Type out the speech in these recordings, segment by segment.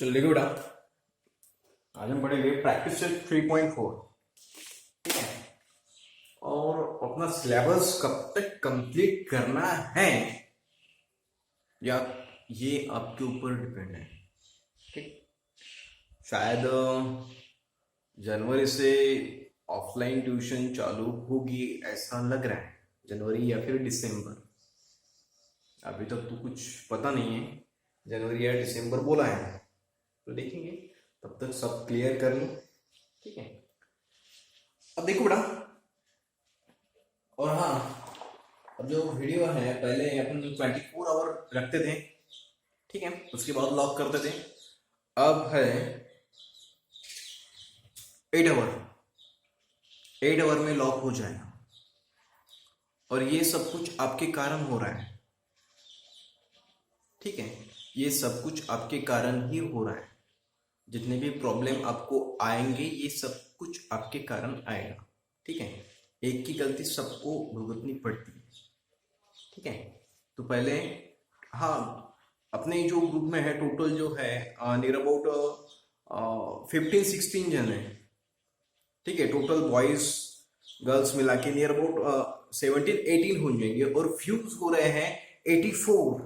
चलिए बेटा, आज हम पढ़ेंगे प्रैक्टिस सेट 3.4। ठीक है। और अपना सिलेबस कब तक कंप्लीट करना है या ये आपके ऊपर डिपेंड है। ठीक। शायद जनवरी से ऑफलाइन ट्यूशन चालू होगी ऐसा लग रहा है, जनवरी या फिर दिसंबर। अभी तक तो कुछ पता नहीं है, जनवरी या दिसंबर बोला है तो देखेंगे, तब तक सब क्लियर कर लो। ठीक है। अब देखो बेटा, और हाँ, अब जो वीडियो है पहले अपन 24 आवर रखते थे, ठीक है, उसके बाद लॉक करते थे। अब है 8 आवर, 8 आवर में लॉक हो जाएगा। और ये सब कुछ आपके कारण हो रहा है। ठीक है, ये सब कुछ आपके कारण ही हो रहा है। जितने भी प्रॉब्लम आपको आएंगे ये सब कुछ आपके कारण आएगा। ठीक है, एक की गलती सबको भुगतनी पड़ती है। ठीक है, तो पहले हाँ, अपने जो ग्रुप में है टोटल जो है नियर अबाउट 15-16 जन है। ठीक है, टोटल बॉयज गर्ल्स मिला के नियर अबाउट 17-18 हो जाएंगे। और व्यूज हो रहे हैं 84,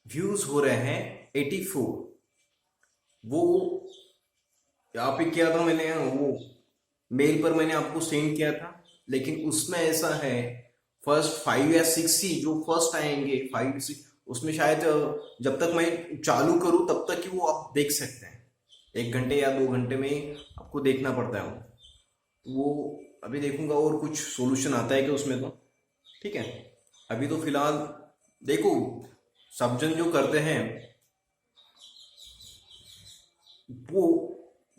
व्यूज हो रहे हैं 84। वो यहाँ पे किया था मैंने, वो मेल पर मैंने आपको सेंड किया था, लेकिन उसमें ऐसा है फर्स्ट 5 या 6 ही जो फर्स्ट आएंगे, 5-6 उसमें शायद जब तक मैं चालू करूं तब तक ही वो आप देख सकते हैं। 1 घंटे या 2 घंटे में आपको देखना पड़ता है वो अभी देखूंगा और कुछ सोल्यूशन आता है कि उसमें तो। ठीक है, अभी तो फिलहाल देखो, सब जन जो करते हैं वो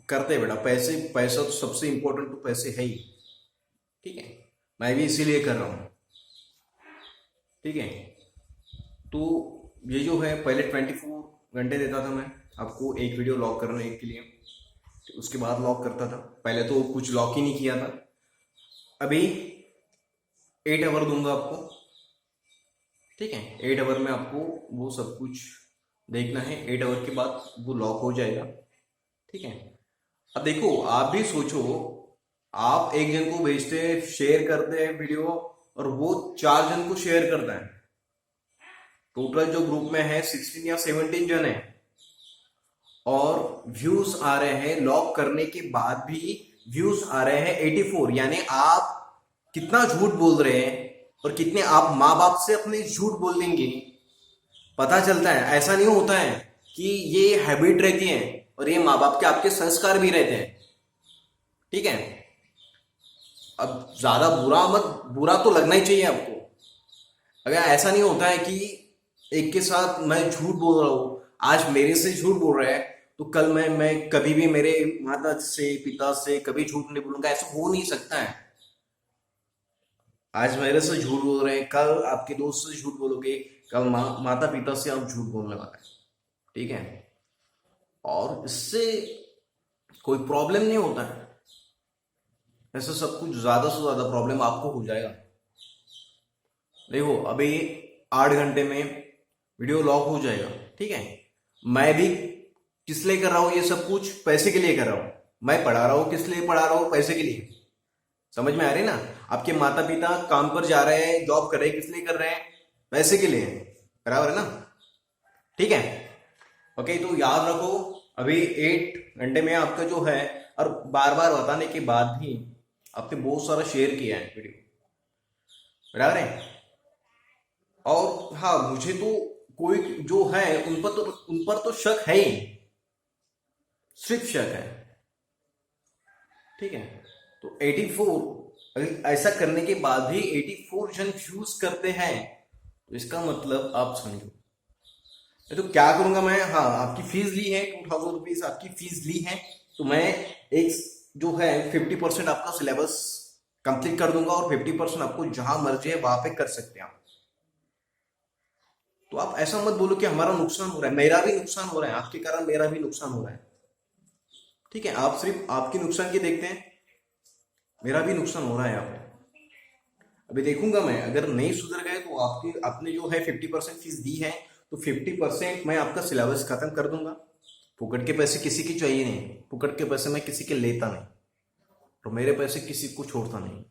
करते हैं बेटा, पैसे, पैसा तो सबसे इंपॉर्टेंट तो पैसे है ही। ठीक है, मैं भी इसीलिए कर रहा हूं। ठीक है, तो ये जो है पहले 24 घंटे देता था मैं आपको एक वीडियो लॉक करने के लिए, उसके बाद लॉक करता था। पहले तो कुछ लॉक ही नहीं किया था। अभी 8 आवर दूंगा आपको। ठीक है, 8 आवर में आपको वो सब कुछ देखना है। 8 आवर के बाद वो लॉक हो जाएगा। ठीक है, अब देखो, आप भी सोचो, आप एक जन को भेजते हैं, शेयर करते हैं वीडियो, और वो 4 जन को शेयर करता है। टोटल जो ग्रुप में है 16 या 17 जन है, और व्यूज आ रहे हैं लॉक करने के बाद भी व्यूज आ रहे हैं 84। यानी आप कितना झूठ बोल रहे हैं और कितने आप माँ बाप से अपने झूठ बोल देंगे, पता चलता है। ऐसा नहीं होता है कि ये हैबिट रहती है, और ये माँ बाप के आपके संस्कार भी रहते हैं। ठीक है, अब ज्यादा बुरा तो लगना ही चाहिए आपको। अगर ऐसा नहीं होता है कि एक के साथ मैं झूठ बोल रहा हूं, आज मेरे से झूठ बोल रहा है तो कल मैं कभी भी मेरे माता से पिता से कभी झूठ नहीं बोलूंगा, ऐसा हो नहीं सकता है। आज मेरे से झूठ बोल रहे हैं, कल आपके दोस्त से झूठ बोलोगे, कल माता पिता से आप झूठ बोलने वाला है। ठीक है, और इससे कोई प्रॉब्लम नहीं होता है। ऐसा सब कुछ ज्यादा से ज्यादा प्रॉब्लम आपको हो जाएगा। देखो, अभी 8 घंटे में वीडियो लॉक हो जाएगा। ठीक है, मैं भी किस लिए कर रहा हूं ये सब कुछ? पैसे के लिए कर रहा हूं। मैं पढ़ा रहा हूं, किस लिए पढ़ा रहा हूं? पैसे के लिए। समझ में आ रही ना? आपके माता पिता काम पर जा रहे हैं, जॉब कर रहे हैं, किस लिए कर रहे हैं? पैसे के लिए। बराबर है ना? ठीक है, ओके, तो याद रखो, अभी 8 घंटे में आपका जो है, और बार बार बताने के बाद भी आपने बहुत सारा शेयर किया है वीडियो, बराबर है। और हाँ, मुझे तो कोई जो है उन पर तो शक है ही, सिर्फ शक है। ठीक है, तो 84, अगर ऐसा करने के बाद भी 84 जन फ्यूज करते हैं तो इसका मतलब आप समझो। तो क्या करूंगा मैं? हाँ, आपकी फीस ली है, 2000 रुपीज आपकी फीस ली है, तो मैं एक जो है 50% आपका सिलेबस कंप्लीट कर दूंगा, और 50% आपको जहां मर्जी है वहां पे कर सकते हैं आप। तो आप ऐसा मत बोलो कि हमारा नुकसान हो रहा है। मेरा भी नुकसान हो रहा है, आपके कारण मेरा भी नुकसान हो रहा है। ठीक है, आप सिर्फ आपकी नुकसान की देखते हैं, मेरा भी नुकसान हो रहा है यहाँ पे। अभी देखूंगा मैं, अगर नहीं सुधर गए तो आपकी आपने जो है 50% फीस दी है तो 50% मैं आपका सिलेबस खत्म कर दूंगा। फुकट के पैसे किसी की चाहिए नहीं, फुकट के पैसे मैं किसी के लेता नहीं, तो मेरे पैसे किसी को छोड़ता नहीं,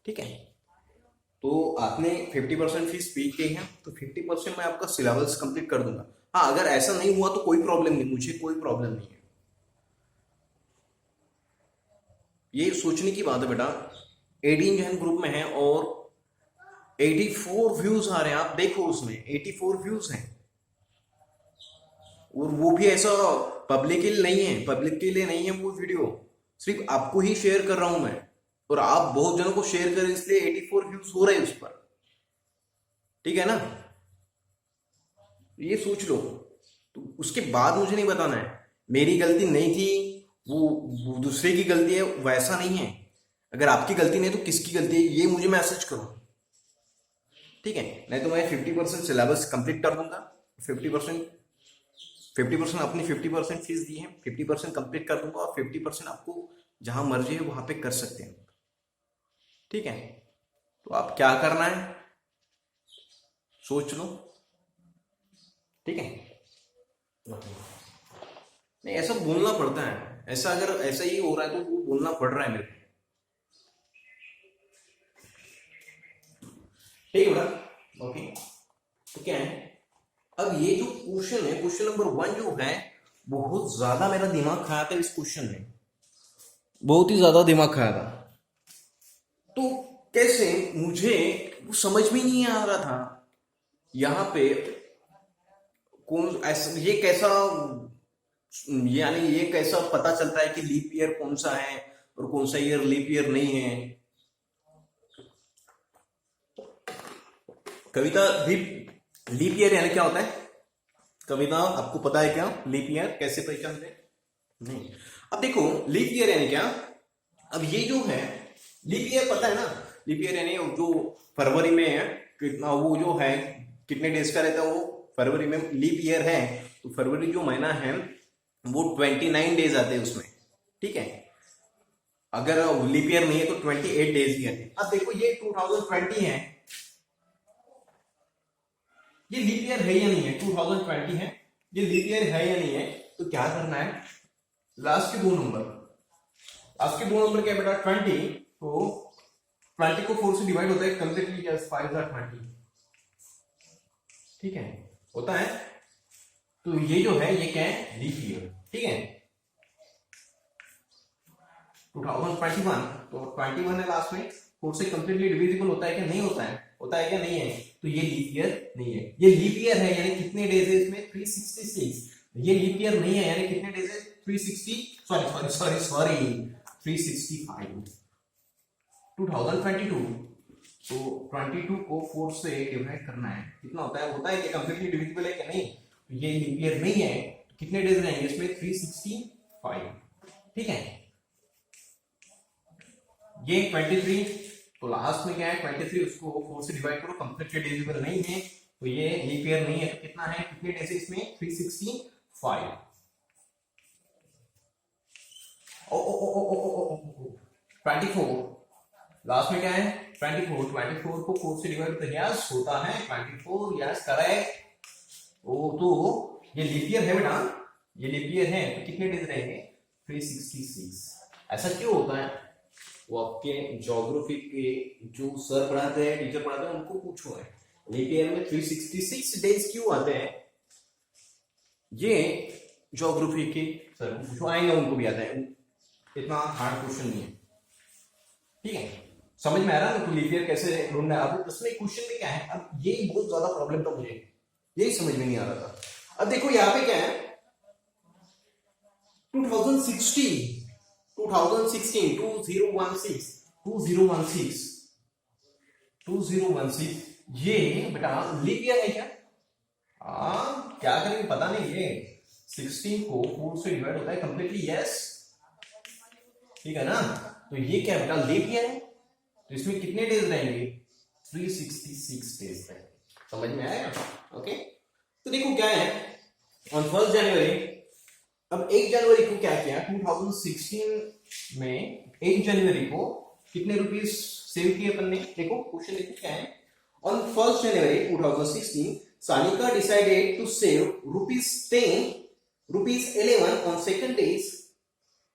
ठीक है। तो आपने 50% फीस पे की है, तो 50% मैं आपका सिलेबस कंप्लीट कर दूंगा। हाँ, अगर ऐसा नहीं हुआ तो कोई प्रॉब्लम नहीं, मुझे कोई प्रॉब्लम नहीं है। ये सोचने की बात है बेटा, 18 जन ग्रुप में है और 84 व्यूज आ रहे हैं, आप देखो उसमें 84 व्यूज हैं, और वो भी ऐसा पब्लिक के लिए नहीं है, पब्लिक के लिए नहीं है वो वीडियो, सिर्फ आपको ही शेयर कर रहा हूं मैं, और आप बहुत जनों को शेयर करें इसलिए 84 व्यूज हो रहे हैं उस पर, ठीक है ना। ये सोच लो। तो उसके बाद मुझे नहीं बताना है मेरी गलती नहीं थी, वो दूसरे की गलती है, वैसा नहीं है। अगर आपकी गलती नहीं तो किसकी गलती है ये मुझे मैसेज करो, ठीक है। नहीं तो मैं 50% सिलेबस कंप्लीट कर दूंगा, 50% अपनी 50% फीस दी है, 50% कंप्लीट कर दूंगा, और 50% आपको जहां मर्जी है वहां पे कर सकते हैं, ठीक है। तो आप क्या करना है सोच लो, ठीक है। नहीं, ऐसा बोलना पड़ता है, ऐसा अगर ऐसा ही हो रहा है तो वो बोलना पड़ रहा है मेरे को, ठीक है बेटा, ओके। तो क्या है, अब ये जो क्वेश्चन है, क्वेश्चन नंबर 1 जो है, बहुत ज्यादा मेरा दिमाग खाया था इस क्वेश्चन में, बहुत ही ज्यादा दिमाग खाया था। तो कैसे मुझे वो समझ में नहीं आ रहा था यहाँ पे कौन ऐसा, ये कैसा, यानी ये कैसा पता चलता है कि लीप ईयर कौन सा है और कौन सा ईयर लीप ईयर नहीं है। कविता, लीप ईयर यानी क्या होता है कविता, आपको पता है क्या लीप ईयर कैसे पहचानते हैं? नहीं। अब देखो लीप ईयर यानी क्या, अब ये जो है लीप ईयर पता है ना, लीप ईयर यानी जो फरवरी में है कितना, वो जो है कितने डेज का रहता है, वो फरवरी में लीप ईयर है, तो फरवरी जो महीना है वो 29 डेज आते हैं उसमें, ठीक है। अगर लीप ईयर नहीं है तो 28 डेज ही है। अब देखो ये 2020 है, ये लीप ईयर है या नहीं है, 2020 है, ये लीप ईयर है या नहीं है, तो क्या करना है, लास्ट के दो नंबर, लास्ट के दो नंबर क्या है बेटा 20, तो 20 को 4 से डिवाइड होता है कंप्लीटली, 5 20, ठीक है, होता है। तो ये जो है ये क्या है लीप ईयर, ठीक है। 2021, तो 21 है लास्ट में, 4 से कंप्लीटली डिविजिबल होता है क्या, नहीं होता है, होता है क्या, नहीं है, तो ये लीप ईयर नहीं है। ये लीप ईयर है यानी कितने डेज है इसमें 366, ये लीप ईयर नहीं है यानी कितने डेज है 360, सॉरी 365। 2022, तो 22 को 4 से डिवाइड करना है, कितना होता है, होता है कि कंप्लीटली डिविजिबल है कि नहीं, तो ये लीप ईयर नहीं है, तो कितने डेज रहेंगे इसमें 365, ठीक है। ये 23, तो लास्ट में क्या है 23, उसको 4 से डिवाइड करो, कंप्लीटली डिविजिबल नहीं है, तो ये लीप ईयर नहीं है, तो कितना है, कितने डेज है इसमें 365। ओ ओ ओ ओ ओ ओ 24, लास्ट में क्या है 24, 24 को 4 से डिवाइड होता है, यस होता है 24, यस करेक्ट। ओ तो ये लीप ईयर है बेटा, ये लीप ईयर है, तो कितने डेज रहेंगे 366। ऐसा क्यों होता है, वो आपके ज्योग्राफी के जो सर पढ़ाते हैं, टीचर पढ़ाते हैं, उनको पूछो है लीप ईयर में 366 डेज क्यों आते हैं, ये ज्योग्राफी के सर पूछो, आएंगे उनको भी आता है, इतना हार्ड क्वेश्चन नहीं है, ठीक है। समझ में आ रहा है तो लीप ईयर कैसे ढूंढना है। अब उसमें क्वेश्चन में क्या है, अब यही बहुत ज्यादा प्रॉब्लम था मुझे, यही समझ में नहीं आ रहा था। अब देखो यहाँ पे क्या है 2016 2016 ये बेटा लीप ईयर है क्या, क्या करेंगे पता नहीं, ये 16 को 4 से डिवाइड होता है कंप्लीटली, यस, ठीक है ना। तो ये क्या बेटा लीप ईयर है, तो इसमें कितने डेज रहेंगे 366 डेज रहेंगे, समझ में आया, ओके। तो देखो क्या है ऑन 1 जनवरी, अब 1 जनवरी को क्या किया 2016 में, 1 जनवरी को कितने रुपीस सेव किए अपन ने, देखो क्वेश्चन देखो क्या है, on 1 January 2016 Sanika decided to save rupees 10, rupees 11 on second days,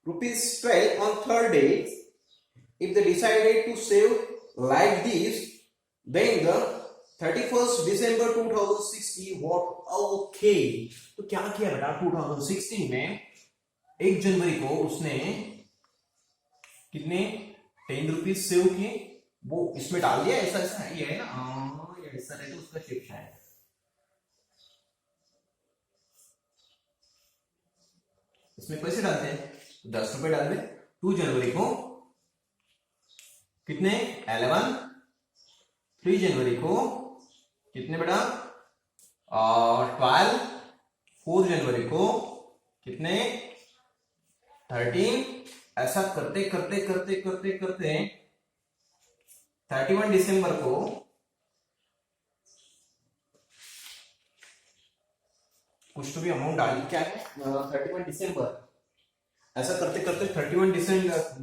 rupees 12 on third days. If they decided to save like this, then the 31st December 2016 what? Okay, तो क्या किया बेटा 2016 में 1 जनवरी को उसने कितने 10 रुपीज सेव किए, वो इसमें डाल दिया। ऐसा ऐसा ये है ना, ये ऐसा है तो उसका शिक्षा है। इसमें पैसे डालते हैं 10 रुपए डाल दे। 2 जनवरी को कितने 11, 3 जनवरी को कितने बेटा 12, 4 जनवरी को कितने 13। ऐसा करते करते करते करते करते 31 दिसंबर को कुछ तो भी अमाउंट डाली, क्या है 31 दिसंबर। ऐसा करते करते 31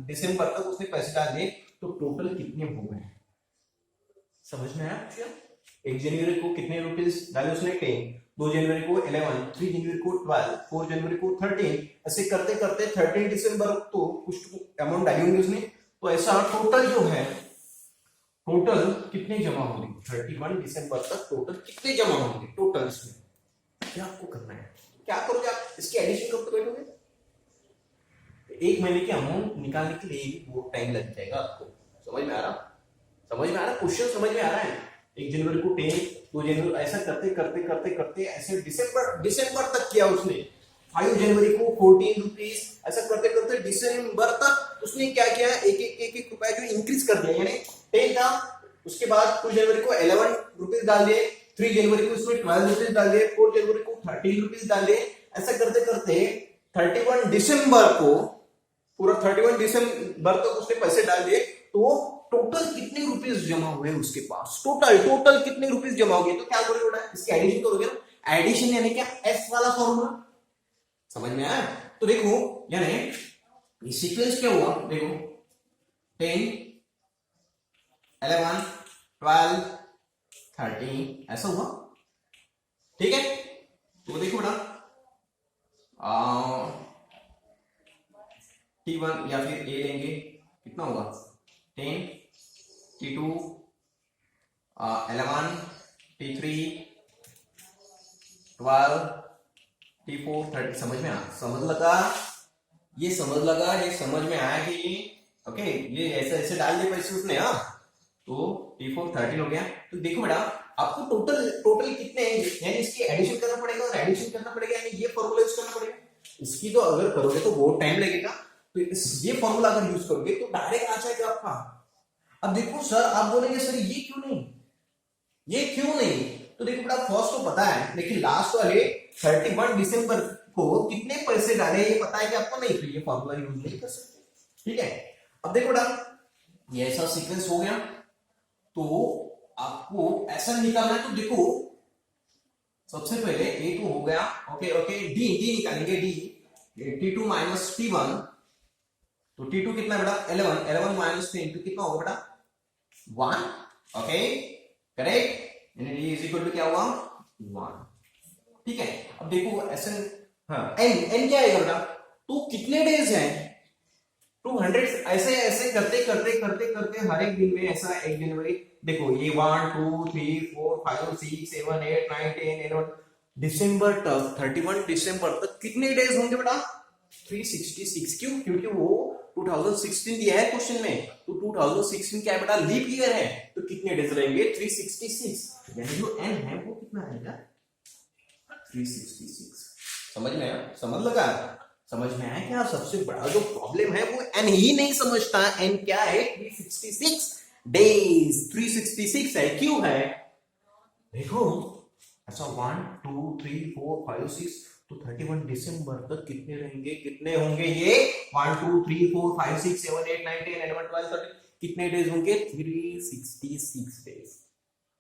दिसंबर तक उसने पैसे डाल दिए, तो टोटल कितने हो गए समझ में आया? 1 जनवरी को कितने रुपीस डाले उसने 10, 2 जनवरी को 11, 3 जनवरी को 12, 4 जनवरी को 13। ऐसे करते करते 13 दिसंबर तो कुछ अमाउंट डाली होंगी उसने। तो ऐसा टोटल जो है, टोटल कितने जमा होंगे 31 दिसंबर तक, टोटल कितने जमा होंगे टोटल। इसमें क्या आपको करना है, क्या करोगे आप, इसकी एडिशन करते बैठोगे। 1 महीने की अमाउंट निकालने के लिए भी बहुत टाइम लग जाएगा आपको। समझ में आ रहा? समझ में आ रहा? क्वेश्चन समझ में आ रहा है? 1 जनवरी को 10, 2 जनवरी, ऐसा करते करते करते करते ऐसे दिसंबर तक किया उसने। 5 जनवरी को 14 रुपीज, ऐसा करते करते दिसंबर तक उसने क्या किया, एक रुपया जो इंक्रीज कर दिया। यानी 10 था, उसके बाद 2 जनवरी को 11 रुपीज डाल दिए, 3 जनवरी को उसमें 12 रुपीज डाल दिए, 4 जनवरी को 13 रुपीज डाल दिए। ऐसा करते करते 31 दिसंबर को, पूरा 31 दिसंबर तक उसने पैसे डाल दिए। तो टोटल कितने रुपीस जमा हुए उसके पास, टोटल कितने रुपीस जमा हो गए। तो क्या करोगे बेटा, इसकी एडिशन करोगे ना। एडिशन यानी क्या, एस वाला फॉर्मूला। समझ में आया? तो देखो यानी सीक्वेंस क्या हुआ, देखो 10, 11, 12, 13 ऐसा हुआ। ठीक है, तो देखो बेटा T1 या फिर ए लेंगे, कितना होगा 10, T2, 11, T3, 12, T4, 30। समझ में आया? समझ लगा? ये समझ लगा, ये समझ में आया कि ये ओके, ये ऐसे ऐसे डाल दिए पैसे उसने। हाँ, तो T4 13 हो गया। तो देखो बेटा आपको टोटल कितने हैं, यानी इसकी एडिशन करना पड़ेगा, और एडिशन करना पड़ेगा यानी ये फॉर्मूला यूज करना पड़ेगा। इसकी तो अगर करोगे तो बहुत टाइम लगेगा, तो ये फॉर्मूला अगर यूज करोगे तो डायरेक्ट आ जाएगा आपका। अब देखो सर, आप बोलेंगे सर ये क्यों नहीं, ये क्यों नहीं। तो देखो बेटा फर्स्ट तो पता है, लेकिन लास्ट वाले 31 दिसंबर को कितने पैसे डाले ये पता है कि आपको नहीं, तो ये फॉर्मूला यूज नहीं कर सकते। ठीक है, अब देखो बेटा ये ऐसा सीक्वेंस हो गया, तो आपको ऐसा निकालना है। तो देखो सबसे पहले ए टू हो गया, ओके ओके, डी निकालेंगे, डी T2 माइनस T1। तो T2 कितना बेटा 11 माइनस 10 तो कितना होगा बेटा 1। ओके करेक्ट, यानी D इज इक्वल टू क्या हुआ 1। ठीक है, अब देखो ऐसे हाँ n क्या आएगा बेटा, तो कितने डेज हैं 200। ऐसे ऐसे करते करते करते करते हर एक दिन में ऐसा 1 जनवरी, देखो ये 1 2 3 4 5 6 7 8 9 10 11 दिसंबर तक, 31 दिसंबर तक कितने डेज होंगे बेटा 366। क्यों? क्योंकि वो 2016 दिया है क्वेश्चन में, तो 2016 क्या है बेटा लीप ईयर है, तो कितने डेज रहेंगे 366। यानी जो n है वो कितना रहेगा 366। समझ में आया? समझ लगा? समझ में आया क्या? सबसे बड़ा जो प्रॉब्लम है वो n ही नहीं समझता। n क्या है 366 डेज, 366 है। क्यों है देखो ऐसा 1 2 3 4 5 6, तो 31 दिसंबर तक कितने रहेंगे, कितने होंगे ये 1 2 3 4 5 6 7 8 9 10 11 12 13, कितने डेज होंगे 366 डेज।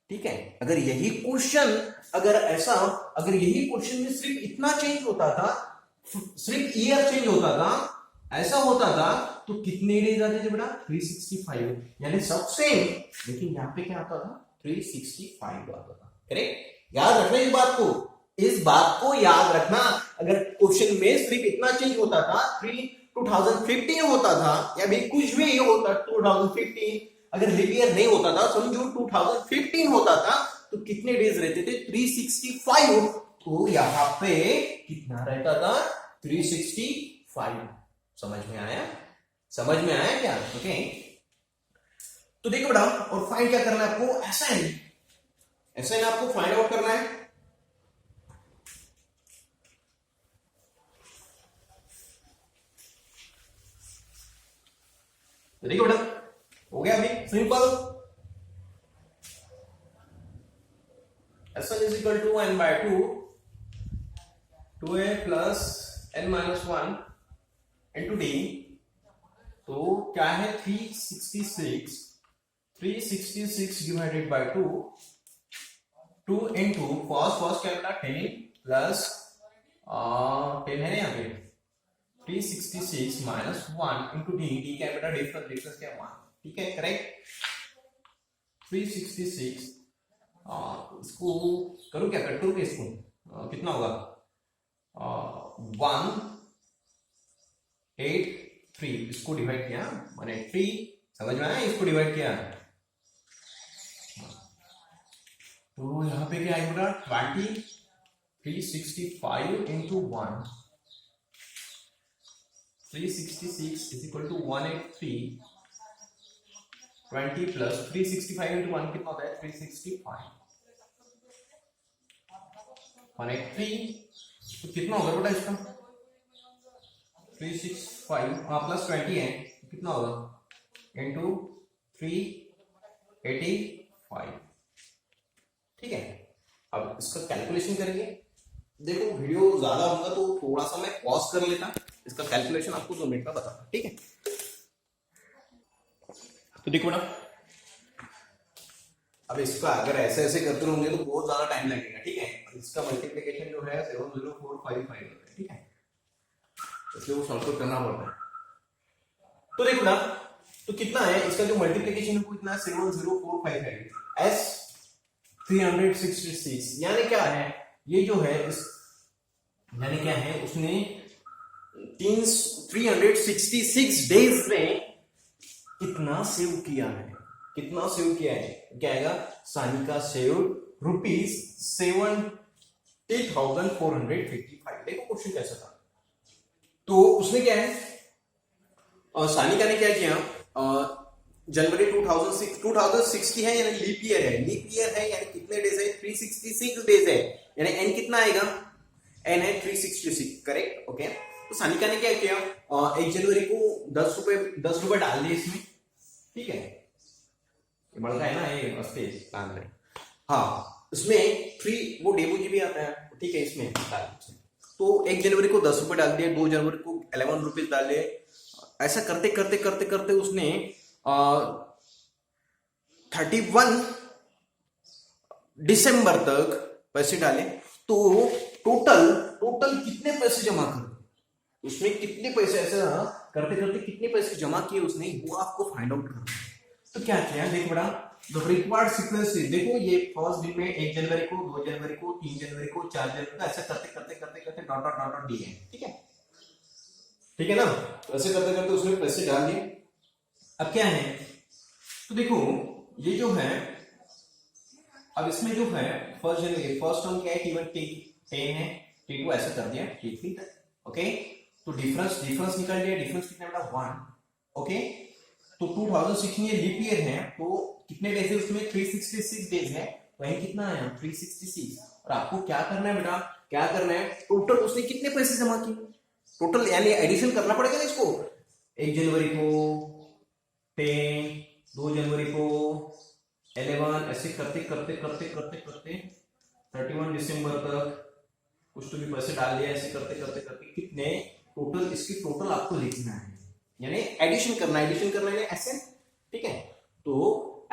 ठीक है, अगर यही क्वेश्चन अगर यही क्वेश्चन में सिर्फ इतना चेंज होता था, सिर्फ ईयर चेंज होता था, ऐसा होता था, तो कितने डेज आते थे बेटा 365, यानी सब सेम, लेकिन यहाँ पे क्या आता था 365 आता था। करेक्ट? याद रखना इस बात को याद रखना। अगर क्वेश्चन में सिर्फ इतना चेंज होता था 2015 होता था या भी कुछ भी होता 2015, अगर लीप ईयर नहीं होता था, समझो 2015 होता था, तो कितने डेज रहते थे 365। तो यहां पे कितना रहता था 365। समझ में आया क्या? ओके, तो देखो बेटा, और फाइंड क्या करना है आपको, एसएन आपको फाइंड आउट करना है। तो देखो बेटा, हो गया अभी simple. S one is equal to n by 2a plus n minus 1 into D. तो क्या है 366 डिवाइडेड बाय 2 इंटू फर्स्ट क्या बेटा 10 प्लस 10 है यहाँ पे 366 माइनस 1 इंटू डी क्या बेटा डिफरेंस क्या 1, ठीक है करेक्ट। 366 इसको करूँ क्या, कट करूँ क्या इसको, कितना होगा 183, इसको डिवाइड किया 183, समझ में आया, इसको डिवाइड किया तो यहाँ पे क्या आएगा 20, 365 into 1, 366 is equal to 183, 20 plus 365 into 1 कितना होता है 365, 183, तो कितना होगा बेटा इसका 365 प्लस 20 है, कितना होगा इंटू 385, ठीक है। अब इसका कैलकुलेशन करेंगे। देखो वीडियो ज्यादा होगा तो थोड़ा सा मैं पॉज कर लेता, इसका कैलकुलेशन आपको 2 मिनट में बताता, ठीक है। तो देखो ना, अब इसका अगर ऐसे करते रहेंगे तो बहुत ज्यादा टाइम लगेगा, ठीक है। इसका मल्टीप्लिकेशन जो है 70455 है, ठीक है, इसलिए वो सॉल्व करना पड़ता है। तो देखो ना, तो कितना है इसका जो मल्टीप्लिकेशन है वो इतना 70455 एस 366, यानी क्या है ये जो है इस यानी क्या है उसने 366 डेज में कितना सेव किया है, क्या आएगा सानिका सेव ₹70,455। देखो क्वेश्चन कैसा था, तो उसने क्या है सानिका ने क्या किया, जनवरी 2006 है यानी लीप ईयर है यानी कितने डेज है 366 डेज है, यानी एन कितना आएगा, एन है 366, करेक्ट ओके। तो सानिका ने क्या किया 1 जनवरी को 10 रुपए डाल दिए इसमें, ठीक है, ये बढ़ता है ना ये मस्ते काम में, हाँ इसमें 3 वो डेबू जी भी आता है, ठीक है, इसमें डाल तो 1 जनवरी को 10 रुपए डाल दिए, 2 जनवरी को 11 रुपीज डाले, ऐसा करते उसने 31 दिसंबर तक पैसे डाले। तो टोटल कितने पैसे जमा कर, उसमें कितने पैसे ऐसा करते कितने पैसे जमा किए उसने, वो आपको फाइंड आउट करना है। तो क्या किया देख बड़ा, द रिक्वायर्ड सीक्वेंस से देखो, ये फर्स्ट दिन में 1 जनवरी को 2 जनवरी को 3 जनवरी को 4 जनवरी को ऐसा करते डॉट दिए हैं, ठीक है ना। तो ऐसे करते उसने पैसे डाल दिए। अब क्या है, तो देखो ये जो है, अब इसमें जो है फर्स्ट टर्म क्या है T1 है, T2 ऐसा कर दिया T3 तक, ओके। तो डिफरेंस निकल लिया, डिफरेंस कितना बेटा 1, ओके। तो 2006 में लीप ईयर है, तो कितने डेज है उसमें 366 डेज है, वहीं कितना आया 366। और आपको क्या करना है बेटा, टोटल उसने कितने पैसे जमा किए, टोटल यानी एडिशन करना पड़ेगा ना इसको, 1 जनवरी को 10, 2 जनवरी को 11, ऐसे करते 31 दिसंबर तक कुछ तो भी पैसे डाल दिया, ऐसे करते कितने टोटल, इसकी टोटल आपको लिखना है, यानी एडिशन करना है एसएन, ठीक है। तो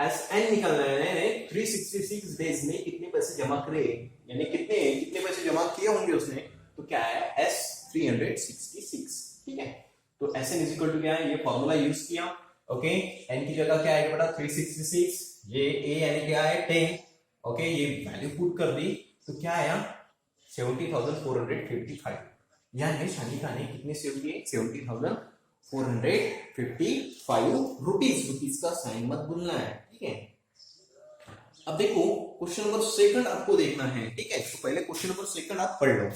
एसएन निकालना है 366 डेज में कितने पैसे जमा करे, यानी कितने पैसे जमा किए होंगे उसने, तो क्या है एस 366, ठीक है। तो एसएन इज इक्वल टू क्या है, ये फॉर्मूला यूज किया, ओके। एन की जगह क्या आएगा बेटा 366, ये ए यानी क्या है 10, ओके, ये वैल्यू पुट कर दी, तो क्या आया 70,455। यानी शानिका ने कितने सेव किए 70,455 रुपीज का साइन मत भूलना है, ठीक है। अब देखो क्वेश्चन नंबर सेकंड आपको देखना है, ठीक है। तो पहले क्वेश्चन नंबर सेकंड आप पढ़ लो।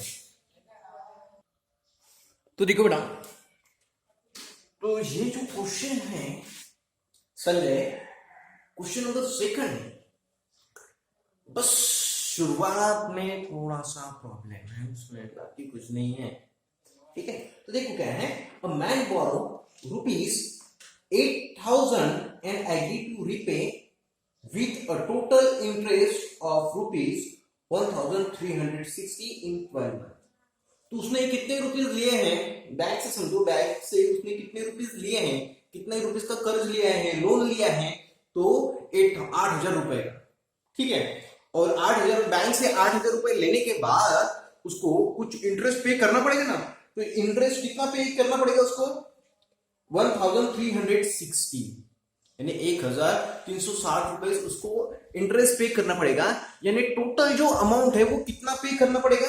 तो देखो बेटा, तो ये जो क्वेश्चन है संजय, क्वेश्चन नंबर सेकंड, बस शुरुआत में थोड़ा सा प्रॉब्लम है, उसमें बाकी कुछ नहीं है, ठीक है। तो देखो क्या है, a man borrow ₹8,000 and agree to repay with a total interest of ₹1,360 in 12 months। तो उसने कितने रुपीज लिए हैं बैंक से, समझो बैंक से उसने कितने रुपीज लिए हैं, कितने रुपीज का कर्ज लिया है, लोन लिया है, तो 8,000 रुपए का, ठीक है। और 8,000 बैंक से 8,000 रुपए लेने के बाद उसको कुछ इंटरेस्ट पे करना पड़ेगा ना, तो इंटरेस्ट कितना पे करना पड़ेगा उसको 1,360, यानी 1,360 रुपए उसको इंटरेस्ट पे करना पड़ेगा। यानी टोटल जो अमाउंट है वो कितना पे करना पड़ेगा,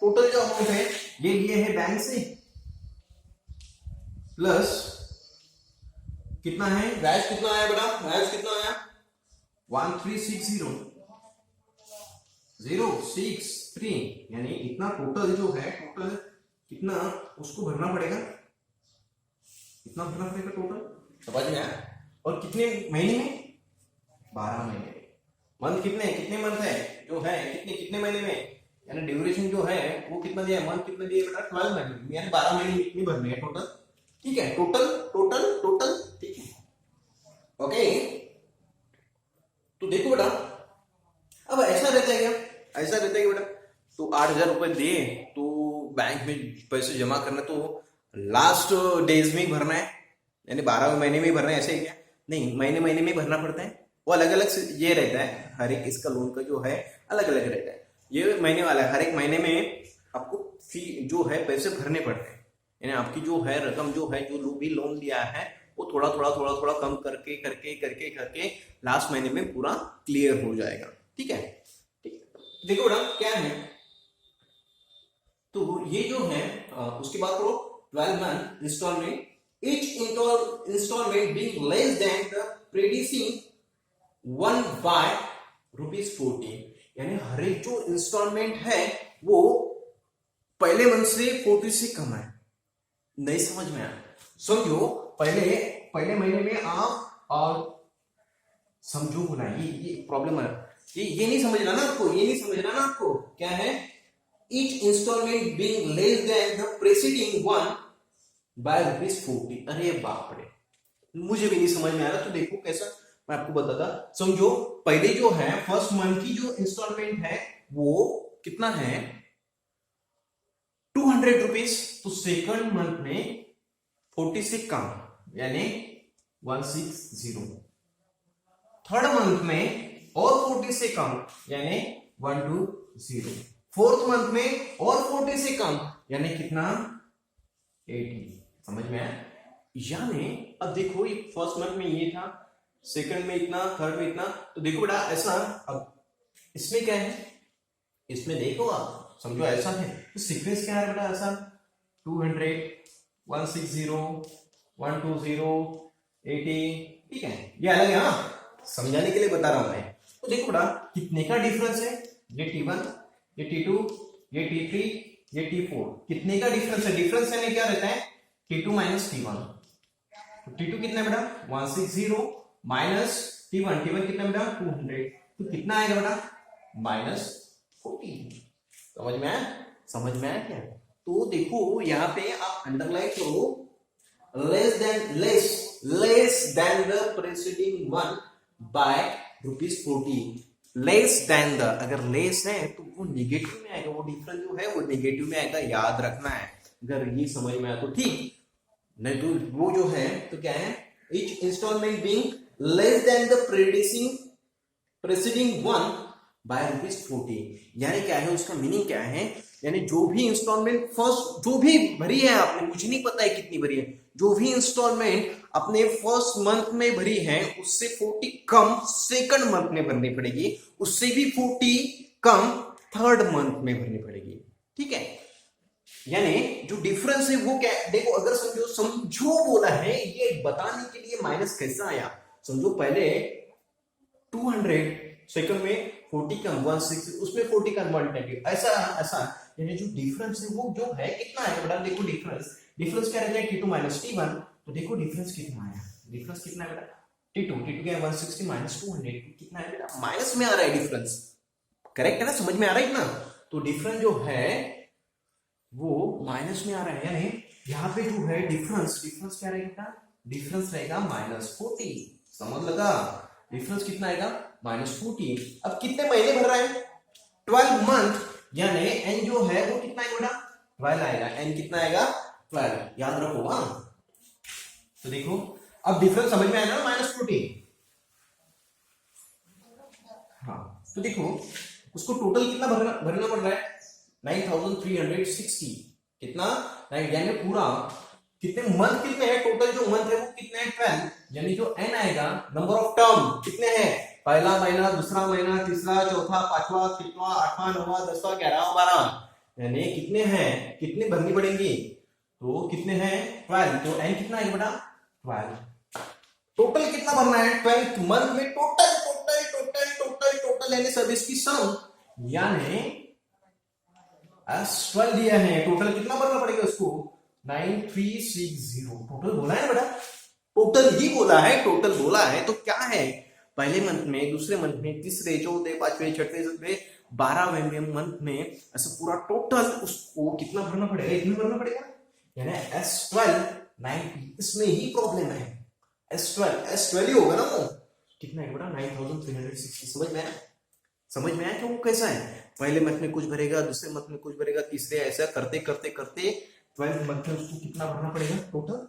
टोटल जो अमाउंट है ये लिए है बैंक से, प्लस कितना है ब्याज, कितना आया बेटा, ब्याज कितना आया 1360,063, यानी इतना टोटल जो है, टोटल कितना उसको भरना पड़ेगा, कितना भरना पड़ेगा टोटल, समझ में आया। और कितने महीने में 12 महीने में। मंथ कितने मंथ है जो है, कितने महीने में, यानी ड्यूरेशन जो है वो कितना दिया है, मंथ कितने दिए बेटा 12 महीने, यानी 12 महीने कितनी भरनी है टोटल, ठीक है। टोटल, ठीक है, ओके। तो देखो बेटा, अब ऐसा रहता है क्या, बेटा, तो 8,000 रुपए दिए तो बैंक में पैसे जमा करना, तो लास्ट डेज में ही भरना है, यानी 12 महीने में ही भरना है, ऐसे ही क्या, नहीं महीने में भरना पड़ता है, वो अलग अलग ये रहता है, हर एक इसका लोन का जो है अलग अलग रहता है। ये महीने वाला है, हर एक महीने में आपको फी जो है पैसे भरने पड़ते हैं, यानी आपकी जो है रकम जो है, जो भी लोन लिया है वो थोड़ा कम करके लास्ट महीने में पूरा क्लियर हो जाएगा, ठीक है। देखो बेटा क्या है, तो ये जो है उसके बाद करो 12 month installment, each installment being less than the preceding one by ₹40, यानी हर एक जो इंस्टॉलमेंट है वो पहले मंथ से 40 से कम है। नहीं समझ में आया, समझो पहले महीने में आप और समझो ना, ये प्रॉब्लम है, ये नहीं समझना ना आपको, क्या है, each installment being less than the preceding one by ₹40। अरे बाप रे, मुझे भी नहीं समझ में आ रहा, तो देखो कैसा मैं आपको बताता, समझो पहले जो है फर्स्ट मंथ की जो इंस्टॉलमेंट है वो कितना है 200 रुपीज, तो सेकंड मंथ में 40 से कम यानी 160, थर्ड मंथ में और 40 से कम यानी 120, फोर्थ मंथ में और 40 से कम यानी कितना 80, समझ में आया। यानी अब देखो ये फर्स्ट मंथ में ये था, सेकंड में इतना, थर्ड में इतना, तो देखो बेटा ऐसा, अब इसमें क्या है, इसमें देखो आप समझो ऐसा है, तो सीक्वेंस क्या है बेटा, ऐसा 200, 160, 120, 80, ठीक है, ये अलग है, समझाने के लिए बता रहा हूं मैं। तो देखो बेटा कितने का डिफरेंस है, ये T1, ये T2, ये T3, ये T4, कितने का डिफरेंस है, डिफरेंस यानी क्या रहता है T2 माइनस T1, तो T2 कितना बेटा 160 माइनस T1 कितना बेटा 200, तो कितना आएगा बेटा -40, समझ में आया क्या। तो देखो यहाँ पे आप अंडरलाइन करो less than the presiding one by ₹40, less than the, अगर लेस है तो वो निगेटिव में आएगा, वो डिफरेंस जो है वो निगेटिव में आएगा, याद रखना है, अगर ये समझ में आया तो ठीक, नहीं तो वो जो है तो क्या है, each installment being less than the preceding one by ₹40, यानी क्या है, उसका मीनिंग क्या है, यानी जो भी इंस्टॉलमेंट फर्स्ट जो भी भरी है आपने, मुझे नहीं पता है कितनी भरी है, जो भी इंस्टॉलमेंट अपने फर्स्ट मंथ में भरी है उससे 40 कम सेकंड मंथ में भरनी पड़ेगी, उससे भी 40 कम थर्ड मंथ में भरनी पड़ेगी। ठीक है, यानी जो डिफरेंस है वो क्या, देखो अगर समझो समझो बोला है, ये बताने के लिए माइनस कैसा आया। समझो पहले 200, सेकंड में 40 का 160, उसमें 40 का 120, ऐसा ऐसा, यानी जो डिफरेंस है वो जो है कितना है बेटा, देखो डिफरेंस क्या रहता है T2 माइनस T1, तो देखो डिफरेंस कितना आया, डिफरेंस कितना है बेटा T2 क्या 160 माइनस 200 कितना है बेटा, माइनस में आ रहा है डिफरेंस। करेक्ट है ना, समझ में आ रहा है इतना, तो डिफरेंस जो है वो माइनस में आ रहा है, यानी यहाँ पे जो है डिफरेंस क्या रहेगा, डिफरेंस रहेगा -40, समझ लगा, डिफरेंस कितना आएगा -40। अब कितने महीने भर रहा है 12 मंथ, यानी एन जो है वो कितना आएगा बेटा 12 आएगा, एन कितना आएगा 12, याद रखो। हाँ तो देखो अब डिफरेंस समझ में आया ना -40। हाँ तो देखो उसको टोटल कितना भरना पड़ रहा है 9360, कितना, यानी पूरा कितने मंथ कितने हैं, टोटल जो मंथ है वो कितने हैं 12, यानी जो एन आएगा नंबर ऑफ टर्म कितने हैं, पहला महीना, दूसरा महीना, तीसरा, चौथा, पांचवा, छठवां, आठवां, नौवां, 10वां, 11वां, 12, यानी कितने हैं, कितने भरनी पड़ेंगी, तो कितने हैं 12, तो एन कितना आएगा बेटा 12, टोटल कितना भरना है 12 मंथ में, total total total total total यानी सर्विस की सम, यानी 12 दिया है, टोटल कितना भरना पड़ेगा उसको 9360, टोटल बोला है बेटा, टोटल ही बोला है, टोटल बोला है, तो क्या है पहले मंथ में, दूसरे मंथ में, तीसरे, चौथे, पांचवें, छठवें, सातवें, 12वें मंथ में, ऐसा पूरा टोटल उसको कितना भरना पड़ेगा, इतना भरना पड़ेगा, यानी S12 90, इसमें ही प्रॉब्लम है, S12 ही होगा ना वो, कितना है बेटा 9360, समझ में आया क्यों कैसा है, पहले मंथ में कुछ भरेगा, दूसरे मंथ में कुछ भरेगा, तीसरे, ऐसा करते करते करते 12 मंथ में उसको कितना भरना पड़ेगा टोटल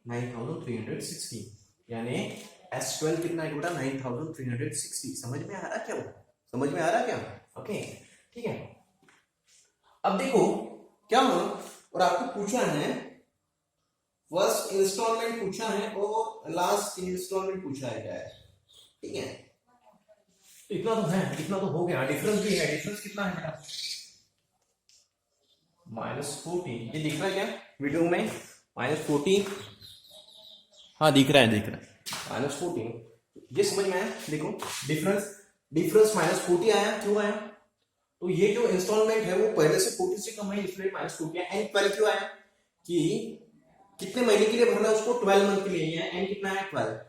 9360, यानी S12 कितना है बेटा 9360, समझ में आ रहा क्या, वो समझ में आ रहा क्या, ओके ठीक है। अब देखो क्या हो, और आपको पूछा है फर्स्ट इंस्टॉलमेंट पूछा है और लास्ट इंस्टॉलमेंट पूछा है क्या है, ठीक है, इतना तो है, इतना तो हो गया, डिफरेंस भी है, डिफरेंस कितना है बेटा -40, ये दिख रहा है क्या वीडियो में -40, हाँ दिख रहा है -40, ये समझ में आया, देखो डिफरेंस -40 आया, क्यों आया, तो ये जो इंस्टॉलमेंट है वो पहले से 40 से कम है, इसलिए -40 आया, एंड 12 क्यों आया, कि कितने महीने के लिए भरना है उसको 12 मंथ के लिए, एंड कितना है 12,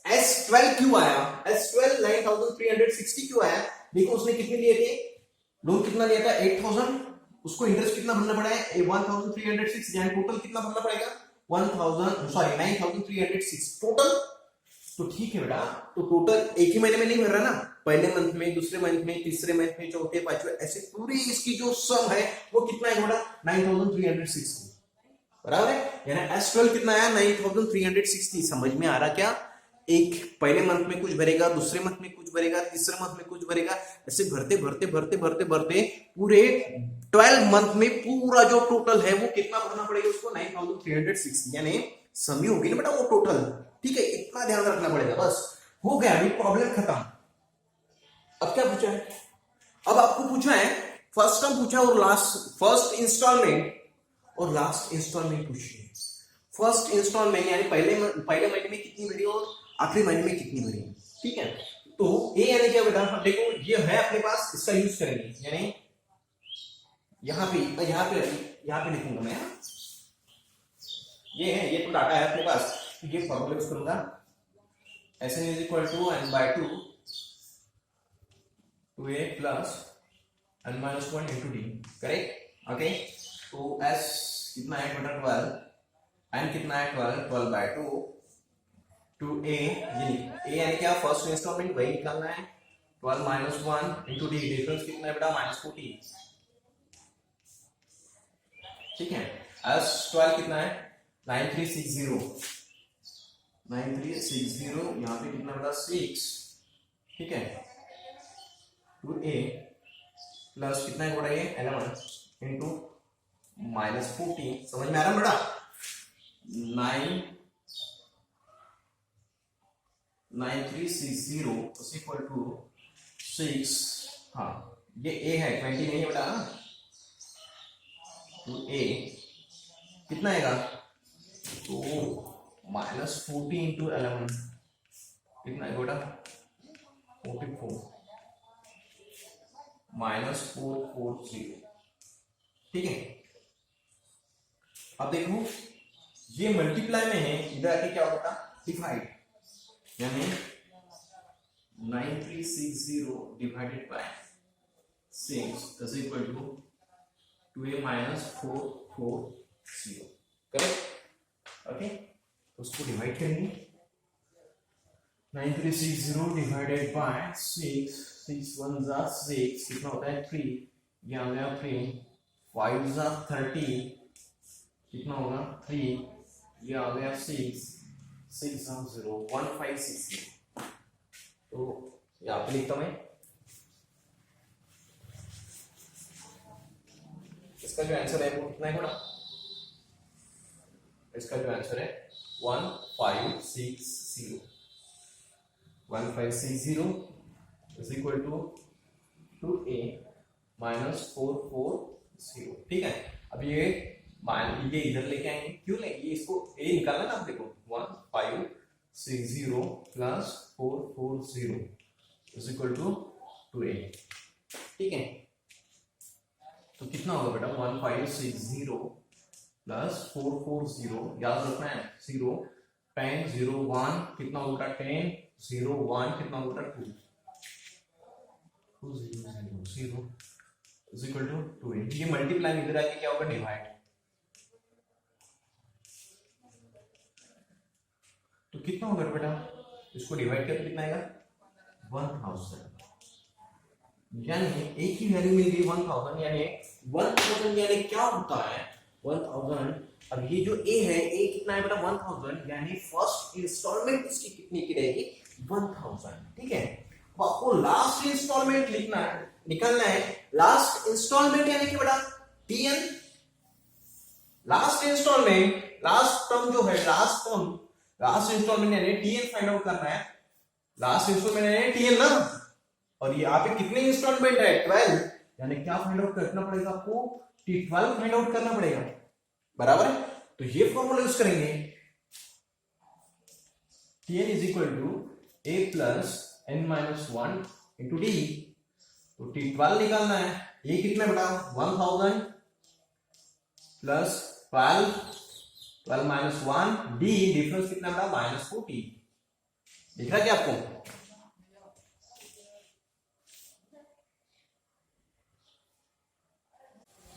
S12 क्यों आया, S12 9360 क्यों आया, देखो उसने कितने लिए थे, लोन कितना लिया था 8000, उसको इंटरेस्ट कितना भरना पड़ा है 1306, यानी टोटल कितना भरना पड़ेगा 9306 टोटल, तो ठीक है बेटा, तो टोटल एक ही महीने में नहीं भर रहा ना, पहले मंथ में, दूसरे मंथ में, तीसरे मंथ में, चौथे, पांचवे, ऐसे पूरी इसकी जो सम है वो कितना है बेटा 9360, बराबर है, यानी S12 कितना आया 9360, समझ में आ रहा क्या, एक पहले मंथ में कुछ भरेगा, दूसरे मंथ में कुछ भरेगा, तीसरे मंथ में कुछ भरेगा, ऐसे भरते भरते भरते भरते भरते पूरे 12 मंथ में पूरा जो टोटल है वो कितना भरना पड़ेगा उसको 9360, यानी समी होगी ना बेटा वो टोटल, ठीक है, इतना ध्यान रखना पड़ेगा, बस हो गया, अभी प्रॉब्लम खत्म। अब क्या पूछा है, अब आपको पूछा है फर्स्ट टर्म पूछा और लास्ट, फर्स्ट इंस्टॉलमेंट और लास्ट इंस्टॉलमेंट पूछी है, फर्स्ट इंस्टॉलमेंट यानी पहले महीने में कितनी भरी और आखिरी महीने में कितनी भरी, ठीक है, तो ए यानी क्या बेटा, देखो ये है अपने पास, इसका यूज करेंगे, यानी यहाँ पे लिखूंगा मैं, ये है, ये तो डाटा है अपने पास, ये फॉर्मूला यूज करूंगा, SN is equal to n by 2 2a plus n minus 1 into D, correct, okay, तो S कितना है बेटा 12, n कितना है 12 बाय 2 2a, ये यानी क्या फर्स्ट इंस्टॉलमेंट वही निकालना है, 12 माइनस 1 इंटू डी, डिफरेंस कितना है बेटा -40, ठीक है, S12 कितना है 9360, यहाँ पे कितना बेटा 6, ठीक है, 2a प्लस कितना है बेटा ये 11 इंटू -40, समझ में आ रहा है बेटा 9360 इक्वल टू 6, हाँ ये ए है 20 नहीं है बेटा, तो ए कितना आएगा, तो -40 इंटू 11 कितना है बेटा, 44 -440। ठीक है, अब देखो ये मल्टीप्लाई में है, इधर आके क्या होगा, डिवाइड, यानी 9360 divided by 6 is equal to 2a -440। Correct, okay, तो उसको डिवाइड करेंगे, 9360 डिवाइडेड बाय 6, 6 1 जा 6 कितना होता है 3, ये आ गया 3, 5 जा 30 कितना होगा 3, ये आ गया 6, 6 जा 0 1560। तो यहाँ पे लिखता मैं, इसका जो आंसर है वो कितना है बेटा, इसका जो आंसर है 1560 इज इक्वल टू 2a -440। ठीक है, अब ये इधर लेके आएंगे, क्यों लेंगे, ये इसको a निकालना ना, आप देखो 1560 plus 440 is equal to 2a। ठीक है, तो कितना होगा बेटा 1560 प्लस 440, याद रखना है 0 10 0 1 कितना होगा 10 0 1 कितना होगा 2 2 0 0 0 इज इक्वल टू 2a। ये मल्टीप्लाई इधर आके क्या होगा, डिवाइड, तो कितना होगा बेटा, इसको डिवाइड करके कितना आएगा 1000, यानी एक ही वैल्यू मिल गई 1000, यानी 1000 यानी क्या होता है 1000। अब ये जो a है, a कितना है बेटा 1000, यानी फर्स्ट इंस्टॉलमेंट इसकी कितनी की रहेगी 1000। ठीक है, अब आपको लास्ट इंस्टॉलमेंट लिखना है, निकालना है, लास्ट इंस्टॉलमेंट यानी कि बेटा tn, last installment, last term जो है, लास्ट इंस्टॉलमेंट यानी tn फाइंड आउट करना है, लास्ट इंस्टॉलमेंट यानी tn ना, और ये यहाँ पे कितने इंस्टॉलमेंट है 12, यानी क्या फाइंड आउट करना पड़ेगा आपको, t12 फाइंड आउट करना पड़ेगा, बराबर है। तो ये फॉर्मूला यूज करेंगे, tn is equal to a plus n minus 1 into d, तो t12 निकालना है, ये कितना बेटा 1000 प्लस 12 माइनस 1 d, डिफरेंस कितना बेटा -40, दिख रहा है क्या आपको,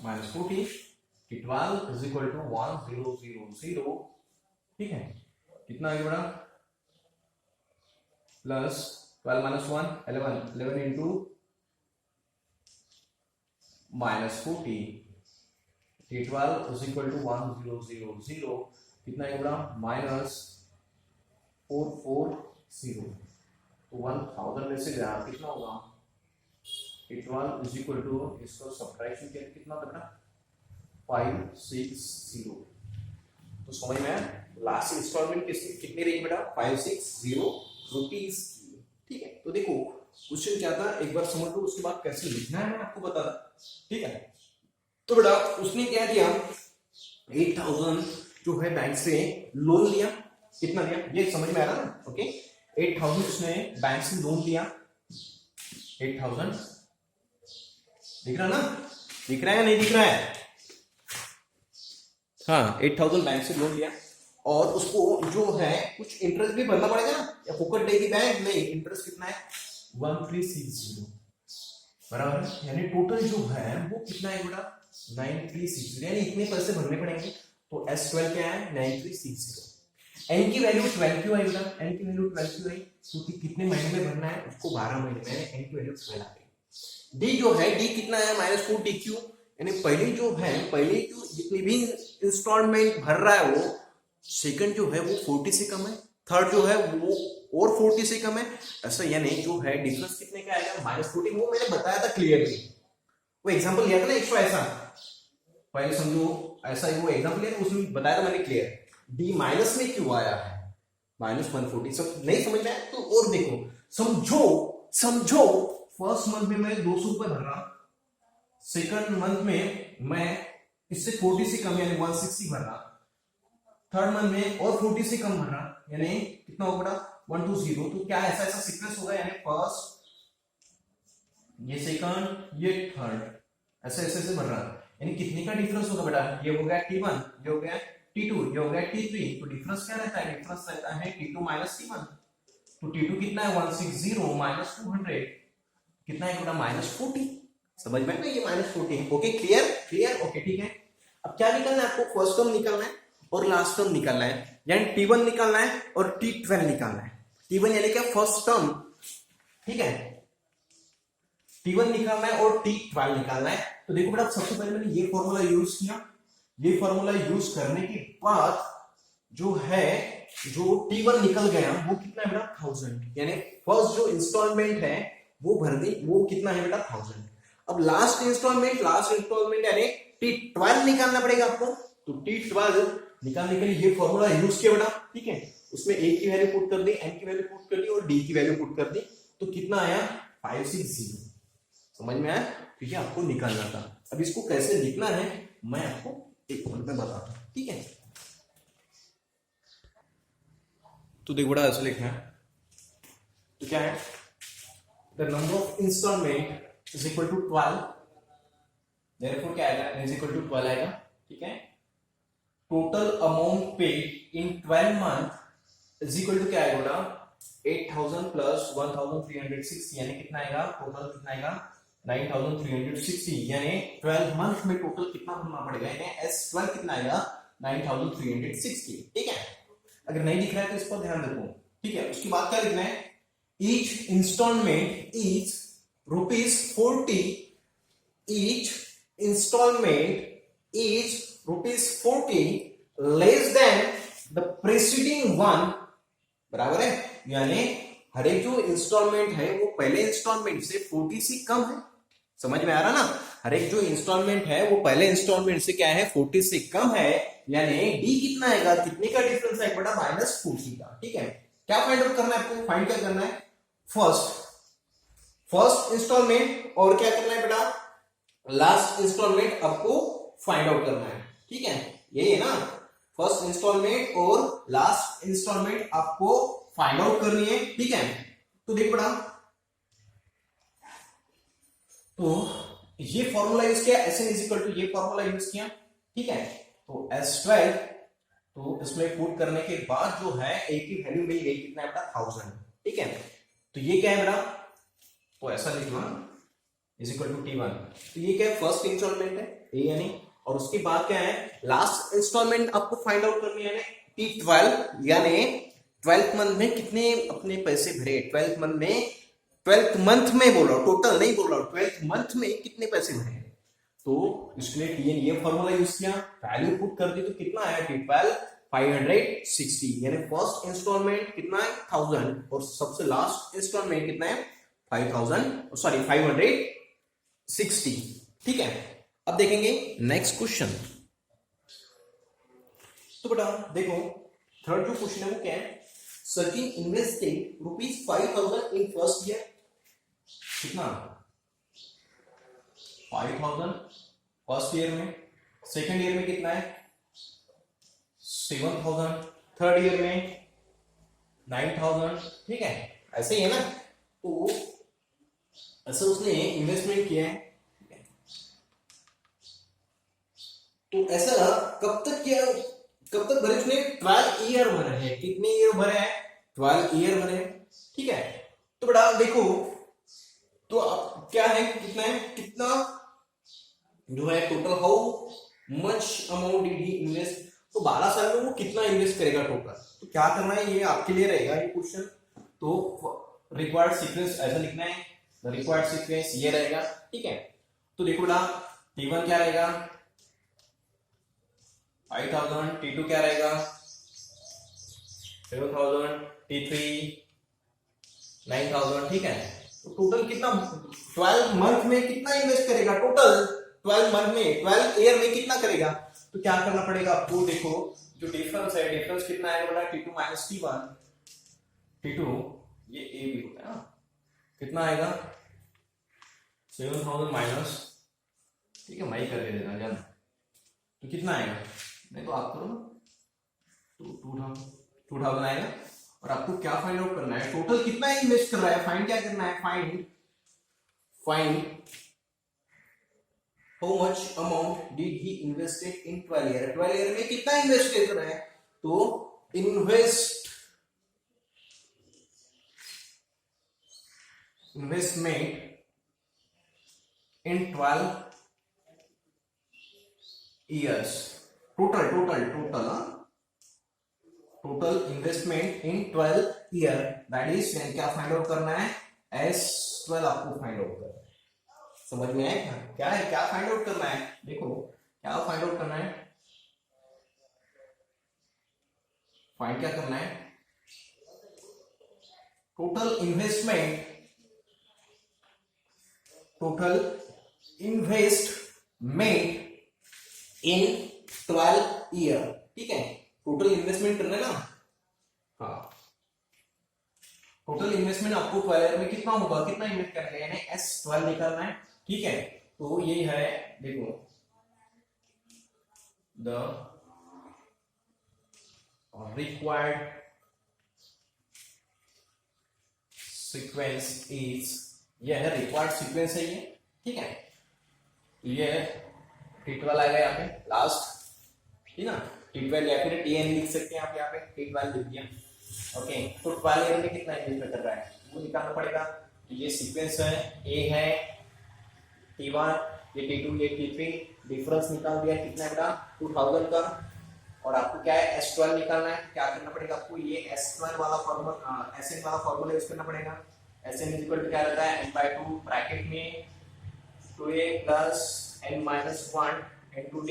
-40, t12 इज इक्वल टू 1000। ठीक है, कितना आगे बढ़ा, plus 12 minus 1 11 into -40, t12 is equal to 1000, कितना आगे बढ़ा -440, तो 1000 में से गया कितना होगा, t12 इज इक्वल टू, इसको सब्ट्रैक्शन किया कितना था बेटा 560। तो समझ में आया, लास्ट इंस्टॉलमेंट कितनी रही बेटा 560 रुपीस की। ठीक है, तो देखो क्वेश्चन क्या था, एक बार समझ लो, उसके बाद कैसे लिखना है मैं आपको बता था। ठीक है, तो बेटा उसने क्या दिया 8000 जो है बैंक से लोन लिया, कितना दिया ये समझ में आ रहा ना, ओके 8000 उसने बैंक से लोन लिया, 8000 दिख रहा ना, दिख रहा है या नहीं दिख रहा है, हाँ 8000 बैंक से लोन लिया, और उसको जो है कुछ इंटरेस्ट भी भरना पड़ेगा ना, या फोकट देगी बैंक, नहीं इंटरेस्ट कितना है 1360, बराबर, यानी टोटल जो है वो कितना है बेटा 9360, यानी इतने पैसे भरने पड़ेंगे, तो S12 क्या है 9360। n की वैल्यू 12 क्यों आई बेटा, n की वैल्यू 12 क्यों आई, क्योंकि कितने महीने में भरना है उसको 12 महीने में, n की वैल्यू 12 आ गई। d जो है d कितना है -40 क्यों, यानी पहले जो है, पहले जो जितनी भी इंस्टॉलमेंट भर रहा है वो, सेकंड जो है वो 40 से कम है, थर्ड जो है वो और 40 से कम है, ऐसा यानी जो है डिफरेंस कितने का आएगा -40, वो मैंने बताया था क्लियरली, वो एग्जांपल लिया था ना 100 ऐसा, पहले समझो ऐसा ही वो एग्जांपल लिया, उसमें बताया था मैंने क्लियर, d माइनस में क्यों आया है -140, सब नहीं समझ में आया तो और देखो, समझो फर्स्ट मंथ में मैं 200 रुपए भर रहा, सेकंड मंथ में मैं इससे 40 से कम यानी 160 भर रहा, थर्ड मंथ में और 40 से कम भर रहा यानी कितना हो गया 120। तो क्या ऐसा ऐसा सीक्वेंस होगा यानी फर्स्ट ये सेकंड ये थर्ड ऐसे ऐसे ऐसे भर रहा यानी कितने का डिफरेंस होगा बेटा, ये हो गया T1, ये हो गया T2, ये हो गया T3। तो डिफरेंस क्या रहता है, डिफरेंस रहता है T2 माइनस T1। तो T2 कितना है 160 माइनस 200 कितना है बेटा -40। समझ में ना, ये -40 है। ओके क्लियर क्लियर ओके ठीक है। अब क्या निकालना है आपको, फर्स्ट टर्म निकालना है और लास्ट टर्म निकालना है, यानी T1 निकालना है और T12 निकालना है। T1 यानी क्या फर्स्ट टर्म, ठीक है, T1 निकालना है और T12 निकालना है। तो देखो बेटा सबसे पहले मैंने ये फॉर्मूला यूज किया, ये फॉर्मूला यूज करने के बाद जो है जो T1 निकल गया वो कितना है बेटा 1000, यानी फर्स्ट जो इंस्टॉलमेंट है वो भर दी, वो कितना है बेटा 1000। अब लास्ट इंस्टॉलमेंट यानी T12 निकालना पड़ेगा आपको। तो T12 निकालने के लिए ये फॉर्मूला यूज किया बेटा, ठीक है, उसमें A की वैल्यू पुट कर दी, N की वैल्यू पुट कर दी और D की वैल्यू पुट कर दी। तो कितना आया 560। समझ में आया, ठीक है, आपको निकालना था। अब इसको कैसे लिखना है मैं आपको एक मिनट में बताता हूं, ठीक है। तो देखो बड़ा ऐसे लिखना है, तो क्या है the number of installment is equal to 12, therefore क्या आएगा इज इक्वल टू 12 आएगा, ठीक है। Total amount paid in 12 month is equal to क्या आएगा बेटा 8000 प्लस 1360, यानी कितना आएगा टोटल कितना आएगा 9360, यानी 12 मंथ में टोटल कितना भरना पड़ेगा, यानी S12 कितना आएगा 9360, ठीक है। अगर नहीं दिख रहा है तो इस पर ध्यान रखो, ठीक है। उसके बाद क्या लिखना है, each installment is ₹40, each installment is ₹40 less than the preceding one, बराबर है, यानी हर एक जो इंस्टॉलमेंट है वो पहले इंस्टॉलमेंट से 40 से कम है। समझ में आ रहा ना, हर एक जो इंस्टॉलमेंट है वो पहले इंस्टॉलमेंट से क्या है 40 से कम है, यानी डी कितना आएगा, कितने का डिफरेंस है बेटा -40 का, ठीक है। क्या फाइंड आउट करना है आपको, फाइंड क्या करना है फर्स्ट इंस्टॉलमेंट और क्या करना है बेटा लास्ट इंस्टॉलमेंट आपको फाइंड आउट करना है, ठीक है। यही है ना, फर्स्ट इंस्टॉलमेंट और लास्ट इंस्टॉलमेंट आपको फाइंड आउट करनी है, ठीक है। तो देखो बेटा, तो ये फॉर्मूला यूज किया Sn इज इक्वल टू ये फॉर्मूला यूज किया, ठीक है। तो S12 तो इसमें पुट करने के बाद जो है A की वैल्यू मिल गई कितना है बेटा 1000, ठीक है। तो ये क्या है बेटा, तो ऐसा लिखना इज इक्वल टू T1, तो ये क्या है फर्स्ट इंस्टॉलमेंट है A यानी, और उसके बाद क्या है लास्ट इंस्टॉलमेंट आपको फाइंड आउट करनी है T12, यानी 12th मंथ में कितने अपने पैसे भरे, 12th मंथ में 12th मंथ में बोल रहा हूं, टोटल नहीं बोल रहा हूं, 12th मंथ में कितने पैसे भरे। तो इसके लिए Tn ये फॉर्मूला यूज किया, वैल्यू पुट कर दी, तो कितना आया T12 560, यानी फर्स्ट इंस्टॉलमेंट कितना है 1000 और सबसे लास्ट इंस्टॉलमेंट कितना है 560, ठीक है। अब देखेंगे नेक्स्ट क्वेश्चन। तो बेटा देखो थर्ड जो क्वेश्चन है वो क्या है, Sachin invested ₹5000 in first year, कितना 5000 फर्स्ट ईयर में, सेकंड ईयर में कितना है 7000, थर्ड ईयर में 9000, ठीक है, ऐसे ही है ना। तो ऐसा उसने इन्वेस्टमेंट किया है, तो ऐसा कब तक किया, कब तक भरे उसने 12 ईयर भरे हैं, कितने ईयर भरे हैं 12 ईयर भरे हैं, ठीक है। तो बेटा देखो तो अब क्या है कितना है, कितना जो है total how much amount did he invest, तो 12 साल में वो कितना इन्वेस्ट करेगा टोटल। तो क्या करना है ये आपके लिए रहेगा ये क्वेश्चन। तो रिक्वायर्ड सीक्वेंस ऐसा लिखना है, द रिक्वायर्ड सीक्वेंस ये रहेगा, ठीक है। तो देखो बेटा T1 क्या रहेगा 5000, T2 क्या रहेगा 7000, T3 9000, ठीक है। तो टोटल कितना 12 मंथ में कितना इन्वेस्ट करेगा, टोटल 12 मंथ में 12 ईयर में कितना करेगा। तो क्या करना पड़ेगा आपको, देखो जो डिफरेंस है, डिफरेंस कितना आएगा बेटा T2 माइनस T1, T2 ये A भी होता है ना, कितना आएगा 7000 माइनस ठीक है, मैं ही करके देना जान। तो कितना आएगा, नहीं तो आप करो ना, टू थाउजेंड आएगा। और आपको क्या फाइंड आउट करना है, टोटल कितना इन्वेस्ट कर रहा है, फाइंड क्या करना है, find how much amount did he invested in 12 year, 12 year में कितना इन्वेस्ट कर रहा है। तो investment in 12 years, total investment in 12 year, that is क्या फाइंड आउट करना है, S12 आपको फाइंड आउट करना है। समझ में आया क्या है, क्या फाइंड आउट करना है, देखो क्या फाइंड आउट करना है, फाइंड क्या करना है, टोटल इन्वेस्टमेंट इन 12 ईयर, ठीक है, टोटल इन्वेस्टमेंट करना है ना, हाँ, टोटल इन्वेस्टमेंट आपको 12 ईयर में कितना होगा, कितना इन्वेस्ट करना है, यानी S12 निकालना है, ठीक है। तो ये है, देखो द रिक्वायर्ड सीक्वेंस इज, ये है रिक्वायर्ड सीक्वेंस है ये, ठीक है। ये T12 आएगा यहाँ पे लास्ट, ठीक है ना, T12 या फिर TN लिख सकते हैं आप, यहाँ पे T12 लिख दिया, ओके। तो 12 ईयर में कितना इन्वेस्ट कर रहा है वो निकालना पड़ेगा। तो ये सीक्वेंस है, ए है T1, ये T2, ये T3, डिफरेंस निकाल दिया कितना बेटा 2000 का, और आपको क्या है S12 निकालना है। क्या करना पड़ेगा आपको, ये S12 वाला फॉर्मूला, SN वाला फॉर्मूला यूज करना पड़ेगा। SN इज इक्वल टू क्या रहता है, n/2 ब्रैकेट में 2a plus n-1 into d,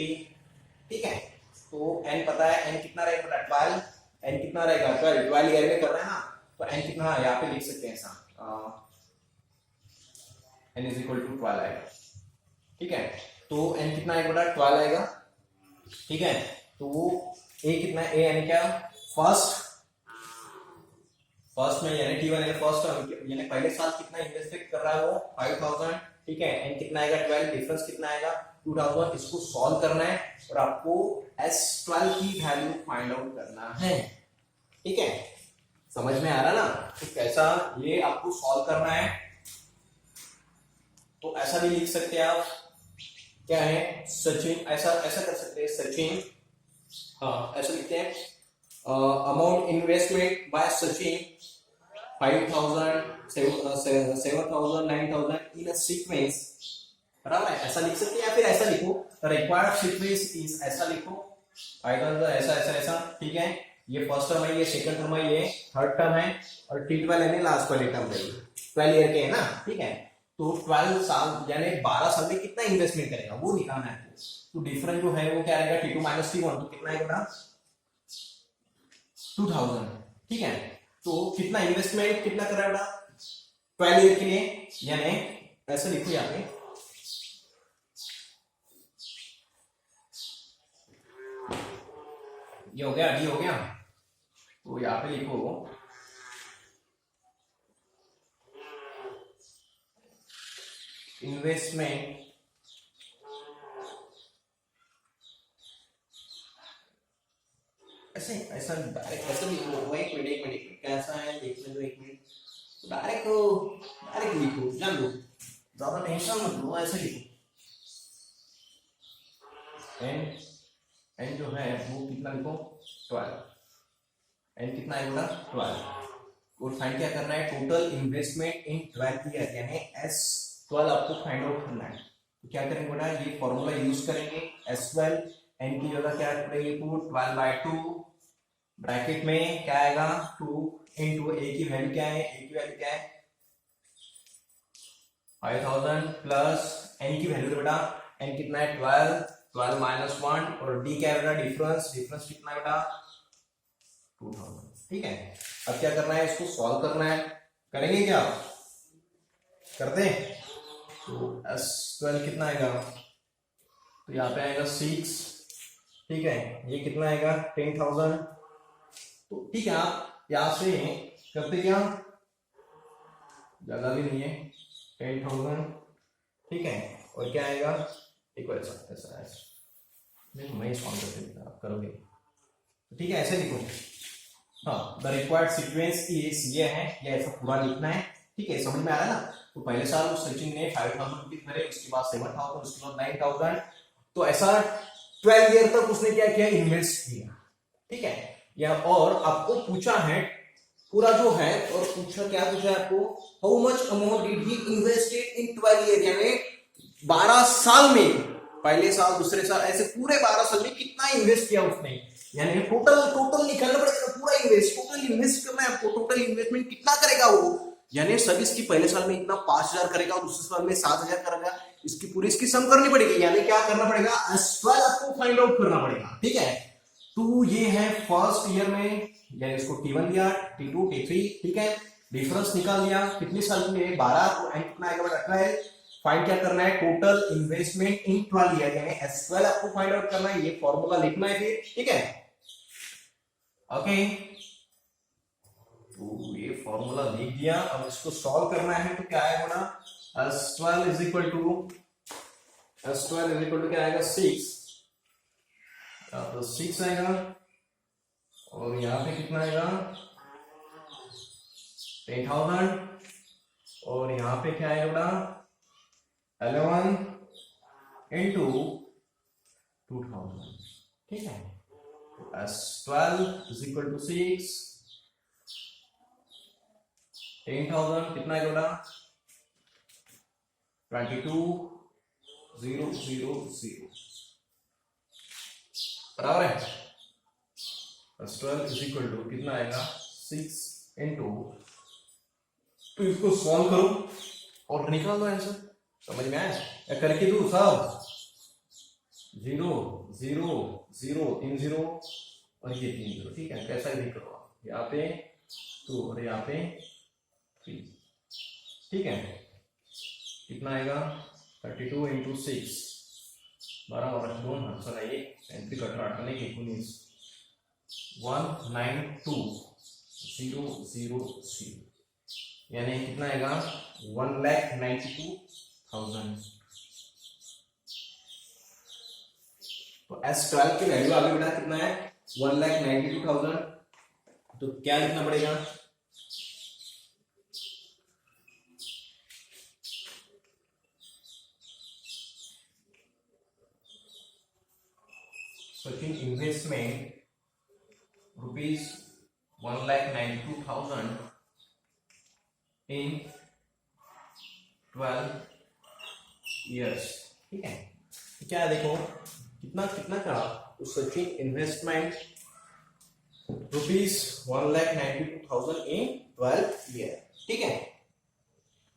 ठीक है। तो n पता है, n कितना रहेगा बेटा 12, n कितना रहेगा 12 ईयर में कर रहे हैं ना, तो n कितना यहाँ पे लिख सकते हैं ऐसा, n इज इक्वल टू 12 आएगा, ठीक है। तो n कितना आएगा बेटा 12 आएगा, ठीक है। तो a कितना, a यानी क्या, फर्स्ट में यानी T1 यानी फर्स्ट यानी पहले साल कितना इन्वेस्ट कर रहा है वो 5000, ठीक है। n कितना आएगा 12, डिफरेंस कितना आएगा 2000, इसको सॉल्व करना है और आपको S12 की वैल्यू फाइंड आउट करना है, ठीक है। समझ में आ रहा ना, तो कैसा ये आपको सॉल्व करना है। तो ऐसा भी लिख सकते हैं आप, क्या है सचिन, ऐसा कर सकते हैं सचिन, हाँ ऐसा लिखते हैं, amount investment by Sachin 5000, 7000, 9000 in a sequence, बराबर है, ऐसा लिख सकते हैं। या फिर ऐसा लिखो, रिक्वायर्ड सीक्वेंस इज, ऐसा लिखो 5000 ऐसा ऐसा ऐसा, ठीक है। ये फर्स्ट टर्म है, ये सेकंड टर्म है, ये थर्ड टर्म है, और T12 यानी लास्ट वाली टर्म है, 12 ईयर के है ना, ठीक है। तो 12 साल यानी 12 साल में कितना इन्वेस्टमेंट करेगा वो निकालना है। तो डिफरेंस जो है वो क्या रहेगा T2 माइनस T1, तो कितना आएगा 2000, ठीक है। तो कितना इन्वेस्टमेंट कितना कर रहा है बेटा 12 ईयर के लिए, यानी ऐसे लिखो यहाँ पे, ये हो गया, डी हो गया। तो यहाँ पे लिखो इन्वेस्टमेंट ऐसे ऐसा डायरेक्ट ऐसा लिखो, एक मिनट कैसा है देखने दो, एक मिनट, डायरेक्ट लिखो, जान लो, ज्यादा टेंशन मत लो, ऐसे लिखो। एन जो है वो कितना लिखो 12, एन कितना है बोला 12, और फाइंड क्या करना है, टोटल इन्वेस्टमेंट इन 12 ईयर यानी S12 आपको फाइंड आउट करना है। तो क्या करेंगे बेटा, ये फॉर्मूला यूज करेंगे, S12 एन की जगह क्या करेंगे, 12/2 ब्रैकेट में क्या आएगा 2 इंटू ए की वैल्यू क्या है, ए की वैल्यू क्या है 5000 प्लस एन की वैल्यू बेटा, एन कितना है 12 माइनस 1, और डी क्या है बेटा डिफरेंस कितना है बेटा 2000, ठीक है। अब क्या करना है, इसको सॉल्व करना है, करेंगे क्या, करते हैं। तो S12 कितना आएगा, तो यहाँ पे आएगा 6, ठीक है। ये कितना आएगा 10,000, तो ठीक है आप यहाँ से करते क्या, जगह भी नहीं है 10,000, ठीक है। और क्या आएगा देखो ऐसा ऐसा ऐसा, देखो मैं सॉल्व करके देता, आप करोगे ठीक है, ऐसे लिखो। हाँ, द रिक्वायर्ड सीक्वेंस इज, ये है, ये ऐसा पूरा लिखना है, ठीक है, समझ में आ रहा है ना। तो पहले साल सचिन ने 5,000 रुपीज भरे, उसके बाद 7,000, उसके बाद 9,000, तो ऐसा 12 ईयर तक उसने क्या किया, इन्वेस्ट किया, ठीक है। या और आपको पूछा है पूरा जो है, और पूछा क्या पूछा है आपको, how much amount did he invested in 12 year, यानी 12 साल में, पहले साल दूसरे साल ऐसे पूरे 12 साल में कितना इन्वेस्ट किया उसने, यानी टोटल निकालना पड़ेगा, पूरा टोटल इन्वेस्ट करना है आपको, टोटल इन्वेस्टमेंट कितना करेगा वो, यानी सब इसकी पहले साल में इतना 5,000 करेगा और दूसरे साल में 7,000 करेगा, इसकी पूरी इसकी सम करनी पड़ेगी, यानी क्या करना पड़ेगा, S12 आपको फाइंड आउट करना पड़ेगा, ठीक है। तो ये है फर्स्ट ईयर में, यानी इसको T1 दिया, T2 T3, ठीक है, डिफरेंस निकाल लिया, कितने साल में 12, कितना आएगा बेटा 12, फाइंड क्या करना है, टोटल इन्वेस्टमेंट इन 12 ईयर, यानी S12 आपको फाइंड आउट करना है, ये फॉर्मूला लिखना है फिर, ठीक है, ओके। तो ये फॉर्मूला लिख दिया, अब इसको सॉल्व करना है, तो क्या आएगा बेटा, S12 इज इक्वल टू क्या आएगा 6, तो 6 आएगा, और यहाँ पे कितना आएगा 10,000, और यहाँ पे क्या आएगा बेटा 11 इंटू 2,000, ठीक है। S12 इज इक्वल टू 6, 10,000 कितना आएगा बेटा 22,000, बराबर है। S12 इज इक्वल टू कितना आएगा 6 इंटू, तो इसको सॉल्व करो और निकाल दो आंसर, समझ में आया, या करके दो सब, 0 0 0 3 0 और ये 3 0, ठीक है, कैसा भी करो आप, यहाँ पे 2 और यहाँ पे 3, ठीक है, कितना आएगा 32 इंटू 6, 12 और 2 आंसर है ये, 35 18 के 19, 192,000, यानी कितना आएगा 1,92,000। तो S12 की वैल्यू आगे बेटा कितना है 1,92,000, तो क्या लिखना पड़ेगा, Sachin investment rupees 1,92,000 in 12 years, ठीक है। क्या है देखो कितना कितना का, तो Sachin investment rupees 1,92,000 in 12 year, ठीक है,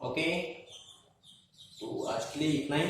ओके। तो आज के लिए इतना ही।